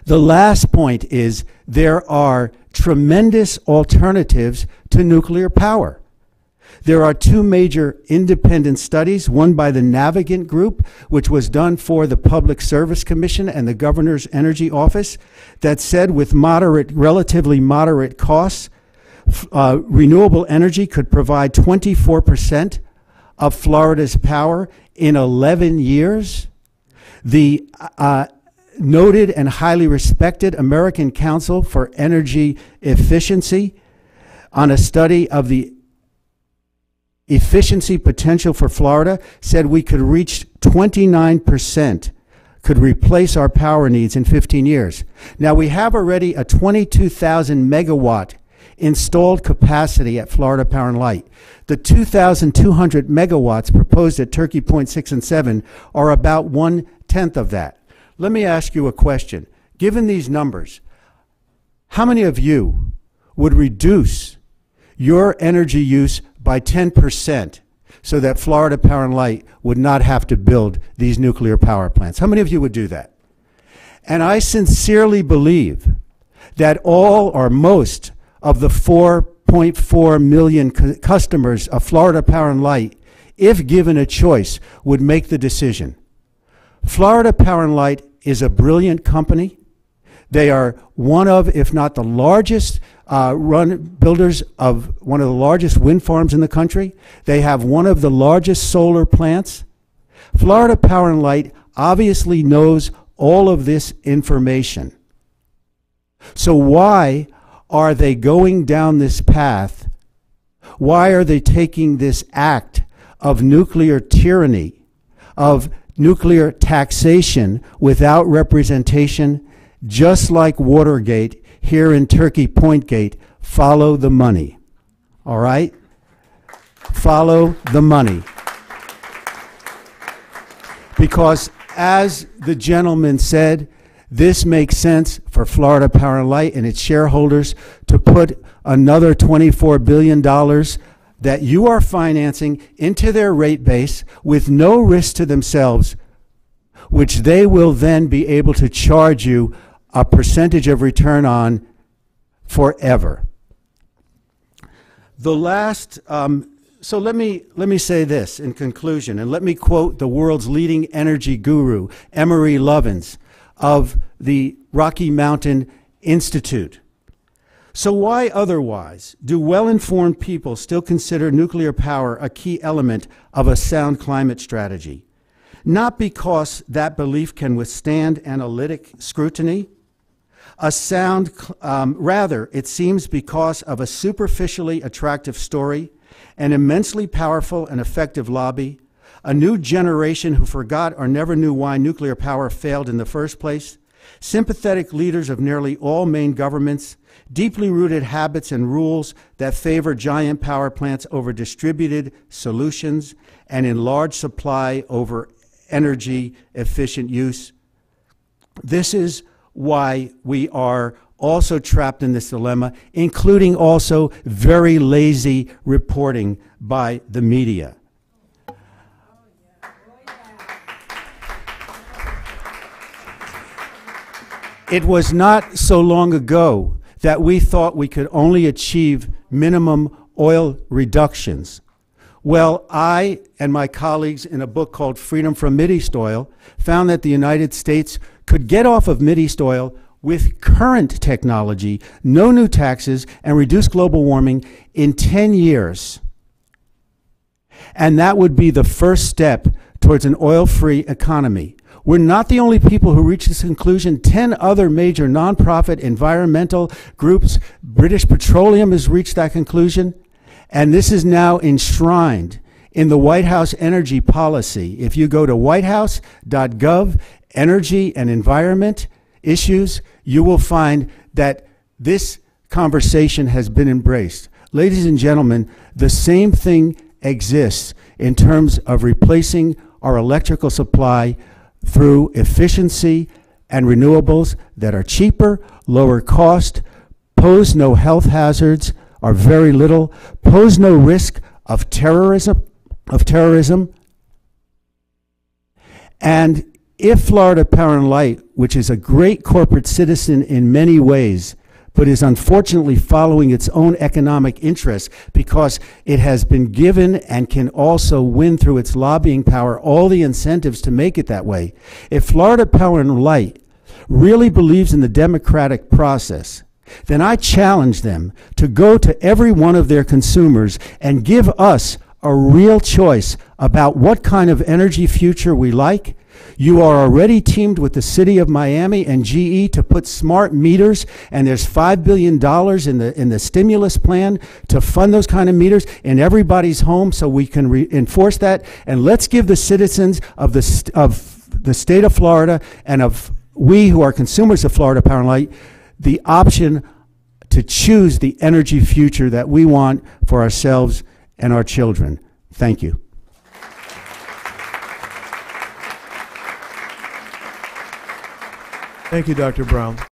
The last point is there are tremendous alternatives to nuclear power. There are two major independent studies, one by the Navigant Group, which was done for the Public Service Commission and the Governor's Energy Office, that said with relatively moderate costs, renewable energy could provide 24% of Florida's power in 11 years. The noted and highly respected American Council for Energy Efficiency, on a study of the efficiency potential for Florida, said we could reach 29%, could replace our power needs in 15 years. Now, we have already a 22,000 megawatt installed capacity at Florida Power and Light. The 2,200 megawatts proposed at Turkey Point 6 and 7 are about 1/10 of that. Let me ask you a question. Given these numbers, how many of you would reduce your energy use by 10% so that Florida Power and Light would not have to build these nuclear power plants? How many of you would do that? And I sincerely believe that all or most of the 4.4 million customers of Florida Power and Light, if given a choice, would make the decision. Florida Power and Light is a brilliant company. They are one of, if not the largest, builders of one of the largest wind farms in the country. They have one of the largest solar plants. Florida Power and Light obviously knows all of this information. So why are they going down this path? Why are they taking this act of nuclear tyranny, of nuclear taxation without representation, just like Watergate here in Turkey Point Gate? Follow the money. All right? Follow the money. Because as the gentleman said, this makes sense for Florida Power and Light and its shareholders to put another $24 billion that you are financing into their rate base with no risk to themselves, which they will then be able to charge you a percentage of return on forever. The last, so let me say this in conclusion, and let me quote the world's leading energy guru, Emery Lovins, of the Rocky Mountain Institute. So why otherwise do well-informed people still consider nuclear power a key element of a sound climate strategy? Not because that belief can withstand analytic scrutiny. Rather, it seems because of a superficially attractive story, an immensely powerful and effective lobby, a new generation who forgot or never knew why nuclear power failed in the first place, sympathetic leaders of nearly all main governments, deeply rooted habits and rules that favor giant power plants over distributed solutions, and in large supply over energy efficient use. This is why we are also trapped in this dilemma, including also very lazy reporting by the media. It was not so long ago that we thought we could only achieve minimum oil reductions. Well, I and my colleagues in a book called Freedom from Mideast Oil found that the United States could get off of Mideast oil with current technology, no new taxes, and reduce global warming in 10 years. And that would be the first step towards an oil-free economy. We're not the only people who reach this conclusion. 10 other major nonprofit environmental groups, British Petroleum has reached that conclusion, and this is now enshrined in the White House energy policy. If you go to whitehouse.gov, energy and environment issues, you will find that this conversation has been embraced. Ladies and gentlemen, the same thing exists in terms of replacing our electrical supply through efficiency and renewables that are cheaper, lower cost, pose no health hazards, or very little, pose no risk of terrorism, and if Florida Power and Light, which is a great corporate citizen in many ways, but is unfortunately following its own economic interests because it has been given and can also win through its lobbying power all the incentives to make it that way. If Florida Power and Light really believes in the democratic process, then I challenge them to go to every one of their consumers and give us a real choice about what kind of energy future we like. You are already teamed with the city of Miami and GE to put smart meters, and there's $5 billion in the stimulus plan to fund those kind of meters in everybody's home so we can enforce that. And let's give the citizens of the state of Florida and of we who are consumers of Florida Power and Light the option to choose the energy future that we want for ourselves and our children. Thank you. Thank you, Dr. Brown.